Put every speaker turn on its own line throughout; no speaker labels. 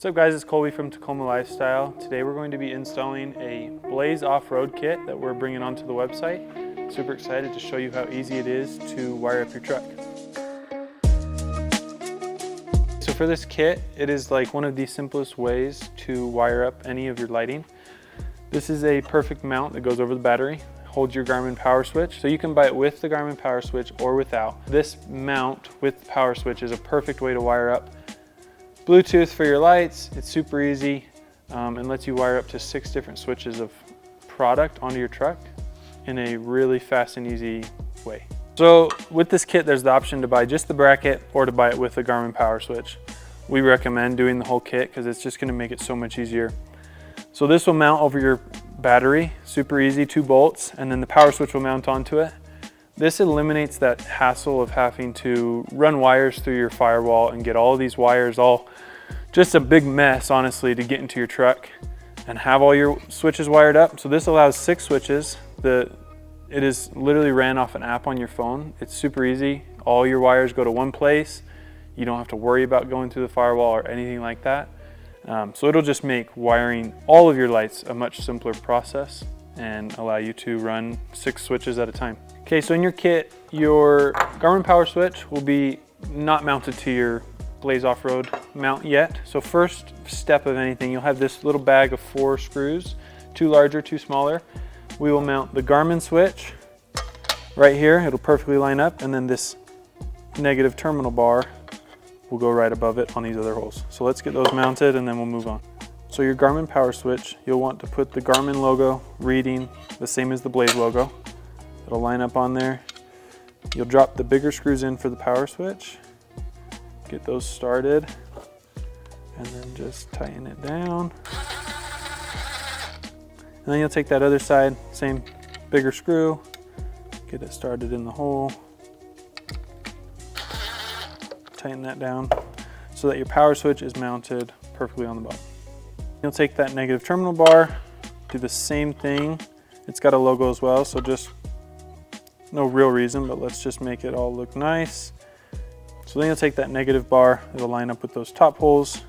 What's up guys, it's Colby from Tacoma Lifestyle. Today we're going to be installing a Blaze off-road kit that we're bringing onto the website. Super excited to show you how easy it is to wire up your truck. So for this kit, it is like one of the simplest ways to wire up any of your lighting. This is a perfect mount that goes over the battery, holds your Garmin PowerSwitch. So you can buy it with the Garmin PowerSwitch or without. This mount with the PowerSwitch is a perfect way to wire up Bluetooth for your lights. It's super easy and lets you wire up to 6 different switches of product onto your truck in a really fast and easy way. So with this kit, there's the option to buy just the bracket or to buy it with the Garmin PowerSwitch. We recommend doing the whole kit because it's just going to make it so much easier. So this will mount over your battery, super easy, 2 bolts, and then the PowerSwitch will mount onto it. This eliminates that hassle of having to run wires through your firewall and get all of these wires all just a big mess, honestly, to get into your truck and have all your switches wired up. So this allows 6 switches. It is literally ran off an app on your phone. It's super easy. All your wires go to one place. You don't have to worry about going through the firewall or anything like that. So it'll just make wiring all of your lights a much simpler process and allow you to run 6 switches at a time. Okay, so in your kit, your Garmin PowerSwitch will be not mounted to your Blaze off-road mount yet. So first step of anything, you'll have this little bag of 4 screws, 2 larger, 2 smaller. We will mount the Garmin switch right here. It'll perfectly line up, and then this negative terminal bar will go right above it on these other holes. So let's get those mounted and then we'll move on. So your Garmin PowerSwitch, you'll want to put the Garmin logo reading the same as the Blaze logo. It'll line up on there. You'll drop the bigger screws in for the PowerSwitch. Get those started and then just tighten it down. And then you'll take that other side, same bigger screw, get it started in the hole. Tighten that down so that your PowerSwitch is mounted perfectly on the bottom. You'll take that negative terminal bar, do the same thing. It's got a logo as well, so just no real reason, but let's just make it all look nice. So then you'll take that negative bar, it'll line up with those top holes.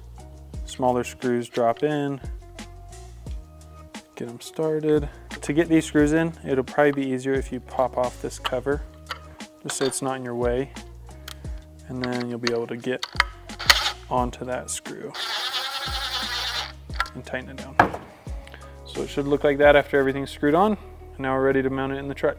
Smaller screws drop in, get them started. To get these screws in, it'll probably be easier if you pop off this cover, just so it's not in your way. And then you'll be able to get onto that screw and tighten it down. So it should look like that after everything's screwed on. And now we're ready to mount it in the truck.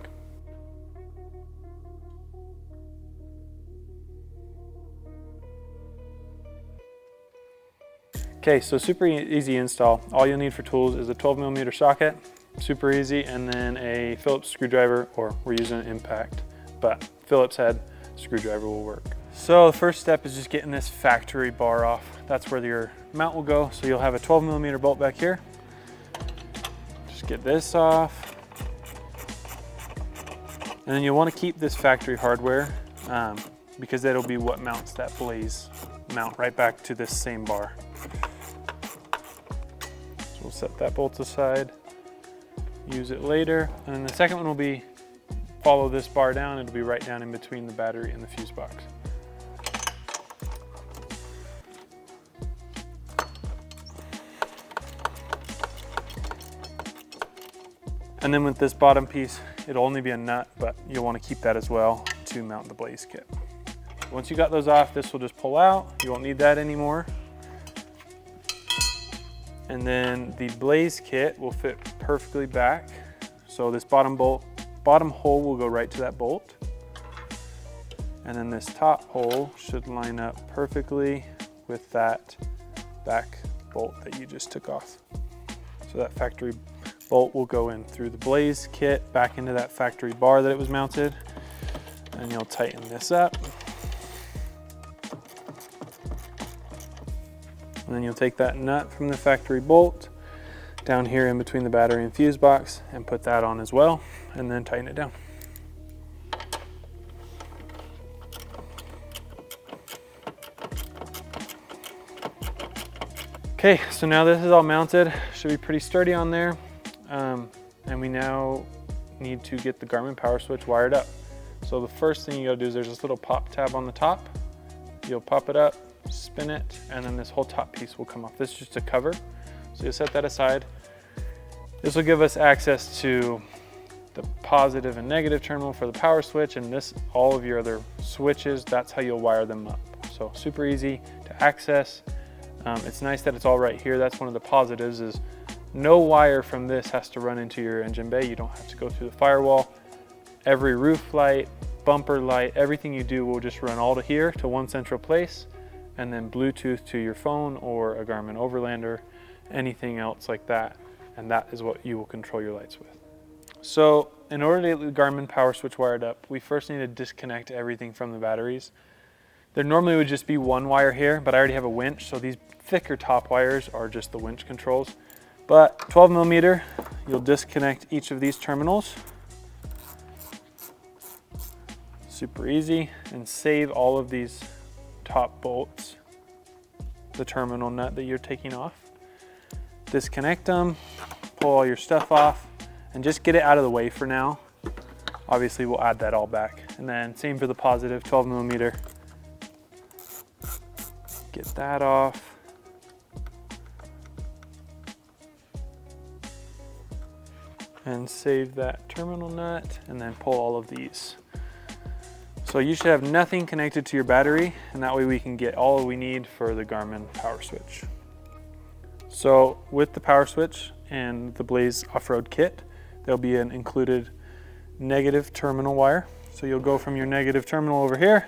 Okay, so super easy install. All you'll need for tools is a 12mm socket, super easy, and then a Phillips screwdriver, or we're using an impact, but Phillips head screwdriver will work. So the first step is just getting this factory bar off. That's where your mount will go. So you'll have a 12mm bolt back here. Just get this off. And then you'll want to keep this factory hardware because that'll be what mounts that Blaze mount right back to this same bar. So we'll set that bolt aside, use it later. And then the second one will be follow this bar down. It'll be right down in between the battery and the fuse box. And then with this bottom piece, it'll only be a nut, but you'll want to keep that as well to mount the Blaze kit. Once you got those off, this will just pull out. You won't need that anymore. And then the Blaze kit will fit perfectly back. So this bottom hole will go right to that bolt. And then this top hole should line up perfectly with that back bolt that you just took off. So that factory bolt will go in through the Blaze kit back into that factory bar that it was mounted, and you'll tighten this up. And then you'll take that nut from the factory bolt down here in between the battery and fuse box and put that on as well, and then tighten it down. Okay, so now this is all mounted. Should be pretty sturdy on there. And we now need to get the Garmin PowerSwitch wired up. So the first thing you gotta do is there's this little pop tab on the top. You'll pop it up, spin it, and then this whole top piece will come off. This is just a cover, so you'll set that aside. This will give us access to the positive and negative terminal for the power switch, and this, all of your other switches, that's how you'll wire them up. So super easy to access. It's nice that it's all right here. That's one of the positives, is no wire from this has to run into your engine bay. You don't have to go through the firewall. Every roof light, bumper light, everything you do will just run all to here, to one central place, and then Bluetooth to your phone or a Garmin Overlander, anything else like that. And that is what you will control your lights with. So in order to get the Garmin PowerSwitch wired up, we first need to disconnect everything from the batteries. There normally would just be one wire here, but I already have a winch, so these thicker top wires are just the winch controls. But 12 millimeter, you'll disconnect each of these terminals. Super easy, and save all of these top bolts, the terminal nut that you're taking off. Disconnect them, pull all your stuff off, and just get it out of the way for now. Obviously we'll add that all back. And then same for the positive, 12 millimeter. Get that off. And save that terminal nut, and then pull all of these. So you should have nothing connected to your battery, and that way we can get all we need for the Garmin PowerSwitch. So with the PowerSwitch and the Blaze off-road kit, there'll be an included negative terminal wire. So you'll go from your negative terminal over here,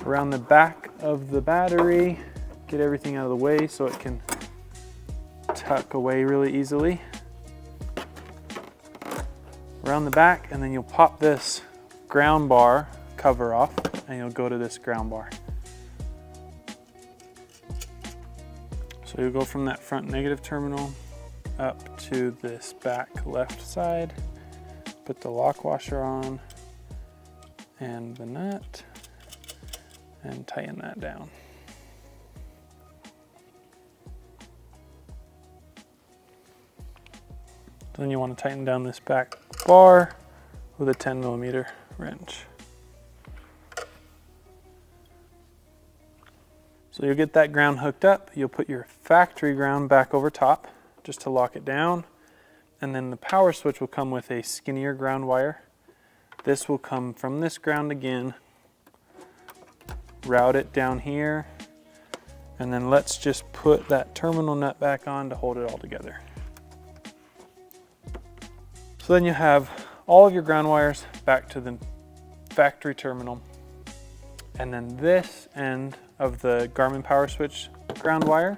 around the back of the battery, get everything out of the way so it can tuck away really easily. Around the back, and then you'll pop this ground bar cover off, and you'll go to this ground bar. So you'll go from that front negative terminal up to this back left side, put the lock washer on and the nut, and tighten that down. Then you want to tighten down this back bar with a 10 millimeter wrench. So you'll get that ground hooked up. You'll put your factory ground back over top just to lock it down. And then the power switch will come with a skinnier ground wire. This will come from this ground again, route it down here, and then let's just put that terminal nut back on to hold it all together. So then you have all of your ground wires back to the factory terminal, and then this end of the Garmin PowerSwitch ground wire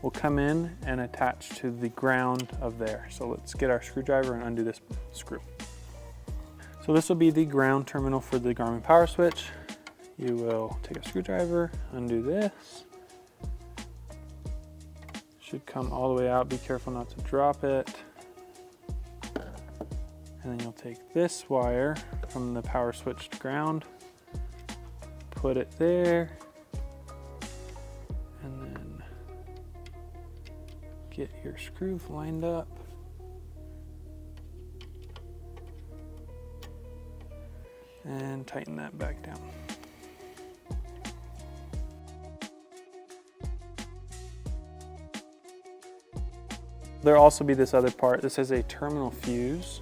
will come in and attach to the ground of there. So let's get our screwdriver and undo this screw. So this will be the ground terminal for the Garmin PowerSwitch. You will take a screwdriver, undo this. Should come all the way out, be careful not to drop it. And then you'll take this wire from the power switch to ground, put it there, and then get your screw lined up. And tighten that back down. There'll also be this other part. This is a terminal fuse.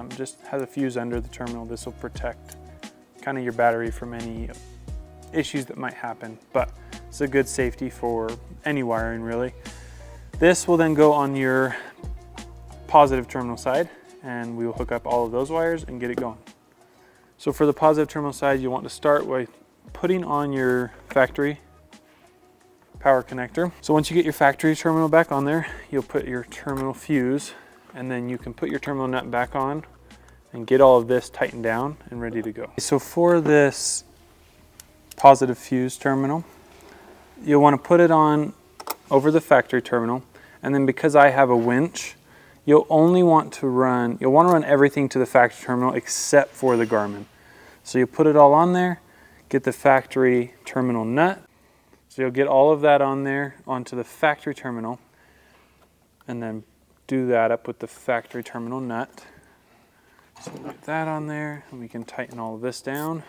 Just has a fuse under the terminal. This will protect kind of your battery from any issues that might happen, but it's a good safety for any wiring really. This will then go on your positive terminal side, and we will hook up all of those wires and get it going. So for the positive terminal side, you want to start by putting on your factory power connector. So once you get your factory terminal back on there, you'll put your terminal fuse, and then you can put your terminal nut back on and get all of this tightened down and ready to go. So for this positive fuse terminal, you'll want to put it on over the factory terminal, and then because I have a winch, you'll want to run everything to the factory terminal except for the Garmin. So you put it all on there, get the factory terminal nut. So you'll get all of that on there onto the factory terminal, and then do that up with the factory terminal nut. So get that on there, and we can tighten all of this down.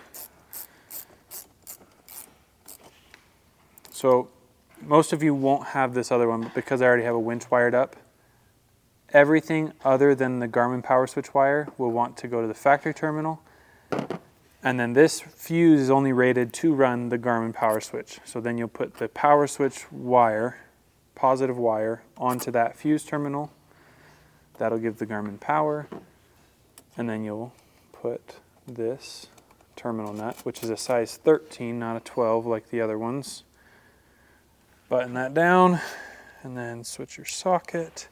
So most of you won't have this other one, but because I already have a winch wired up, everything other than the Garmin PowerSwitch wire will want to go to the factory terminal. And then this fuse is only rated to run the Garmin PowerSwitch. So then you'll put the PowerSwitch wire, positive wire, onto that fuse terminal. That'll give the Garmin power. And then you'll put this terminal nut, which is a size 13, not a 12 like the other ones. Button that down and then switch your socket.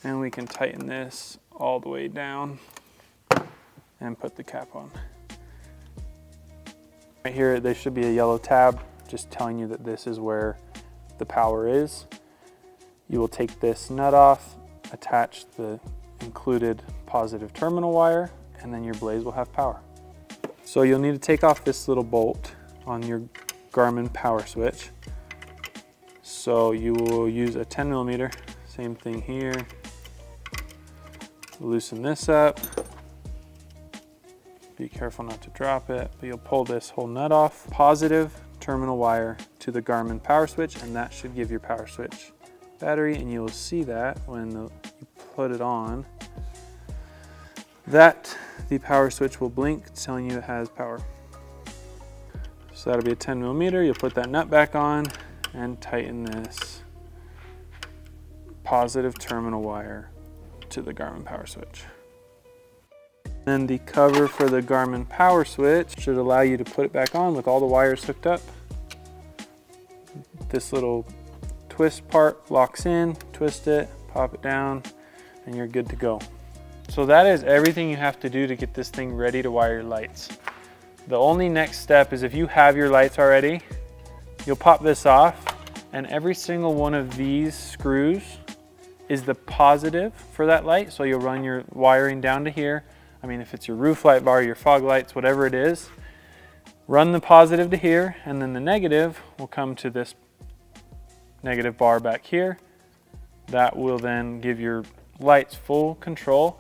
And we can tighten this all the way down and put the cap on. Right here, there should be a yellow tab just telling you that this is where the power is. You will take this nut off, attach the included positive terminal wire, and then your blaze will have power. So you'll need to take off this little bolt on your Garmin PowerSwitch. So you will use a 10mm, same thing here. Loosen this up. Be careful not to drop it, but you'll pull this whole nut off. Positive terminal wire to the Garmin PowerSwitch, and that should give your PowerSwitch battery, and you'll see that when you put it on, that the PowerSwitch will blink, telling you it has power. So that'll be a 10mm. You'll put that nut back on and tighten this positive terminal wire to the Garmin PowerSwitch. Then the cover for the Garmin PowerSwitch should allow you to put it back on with all the wires hooked up. This little twist part locks in, twist it, pop it down, and you're good to go. So that is everything you have to do to get this thing ready to wire your lights. The only next step is if you have your lights already, you'll pop this off, and every single one of these screws is the positive for that light. So you'll run your wiring down to here. I mean, if it's your roof light bar, your fog lights, whatever it is, run the positive to here, and then the negative will come to this negative bar back here. That will then give your lights full control.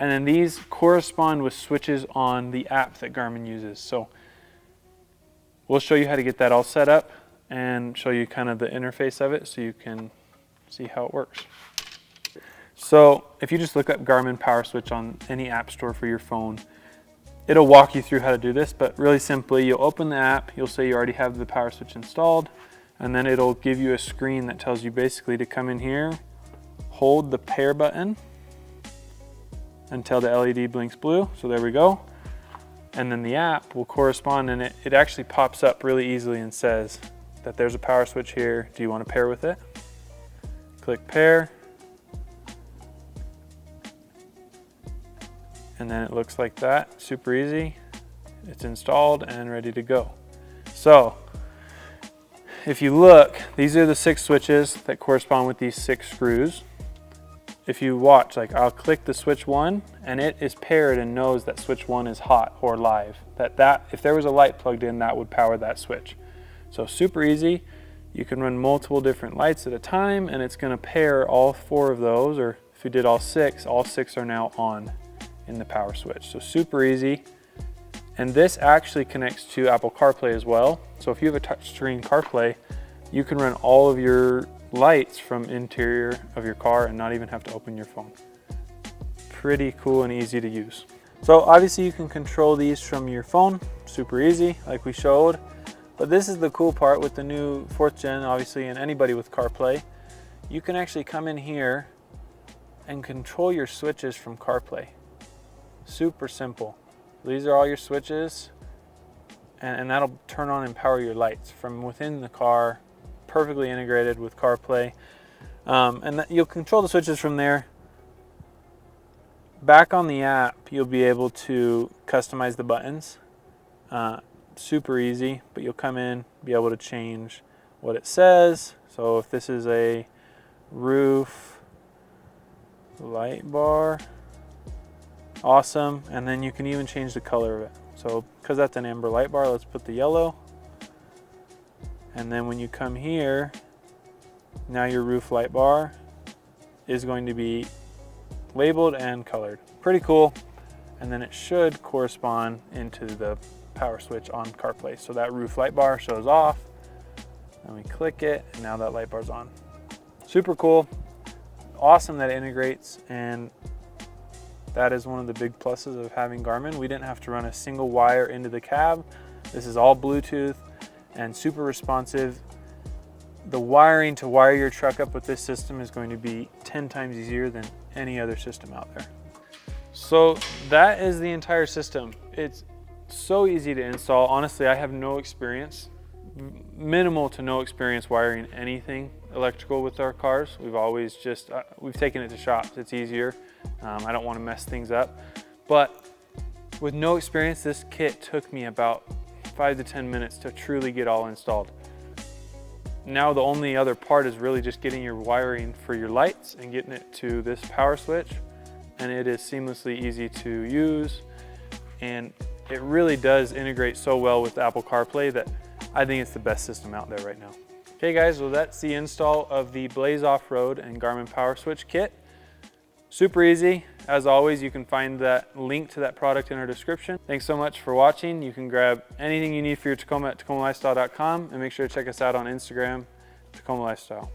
And then these correspond with switches on the app that Garmin uses. So we'll show you how to get that all set up and show you kind of the interface of it so you can see how it works. So if you just look up Garmin PowerSwitch on any app store for your phone, it'll walk you through how to do this, but really simply, you'll open the app, you'll say you already have the PowerSwitch installed, and then it'll give you a screen that tells you basically to come in here, hold the pair button until the LED blinks blue. So there we go. And then the app will correspond, and it actually pops up really easily and says that there's a PowerSwitch here. Do you want to pair with it? Click pair. And then it looks like that, super easy. It's installed and ready to go. So if you look, these are the 6 switches that correspond with these 6 screws. If you watch, like I'll click the switch 1 and it is paired and knows that switch 1 is hot or live. That if there was a light plugged in, that would power that switch. So super easy. You can run multiple different lights at a time, and it's gonna pair all 4 of those, or if you did all 6 are now on in the PowerSwitch. So super easy. And this actually connects to Apple CarPlay as well. So if you have a touchscreen CarPlay, you can run all of your lights from interior of your car and not even have to open your phone. Pretty cool and easy to use. So obviously you can control these from your phone, super easy like we showed. But this is the cool part with the new 4th gen, obviously, and anybody with CarPlay. You can actually come in here and control your switches from CarPlay. Super simple. These are all your switches, and that'll turn on and power your lights from within the car, perfectly integrated with CarPlay. And you'll control the switches from there. Back on the app, you'll be able to customize the buttons. Super easy, but you'll come in, be able to change what it says. So if this is a roof light bar, awesome. And then you can even change the color of it. So because that's an amber light bar, let's put the yellow. And then when you come here, now your roof light bar is going to be labeled and colored. Pretty cool. And then it should correspond into the PowerSwitch on CarPlay. So that roof light bar shows off. and we click it, and now that light bar's on. Super cool. Awesome that it integrates, and that is one of the big pluses of having Garmin. We didn't have to run a single wire into the cab. This is all Bluetooth and super responsive. The wiring to wire your truck up with this system is going to be 10 times easier than any other system out there. So that is the entire system. It's so easy to install. Honestly, I have no experience, minimal to no experience wiring anything electrical with our cars. We've always just, we've taken it to shops. It's easier. I don't want to mess things up. But with no experience, this kit took me about 5 to 10 minutes to truly get all installed. Now the only other part is really just getting your wiring for your lights and getting it to this power switch, and it is seamlessly easy to use, and it really does integrate so well with Apple CarPlay that I think it's the best system out there right now. Okay guys, well that's the install of the Blaze Off-Road and Garmin PowerSwitch kit. Super easy. As always, you can find that link to that product in our description. Thanks so much for watching. You can grab anything you need for your Tacoma at tacomalifestyle.com, and make sure to check us out on Instagram, Tacoma Lifestyle.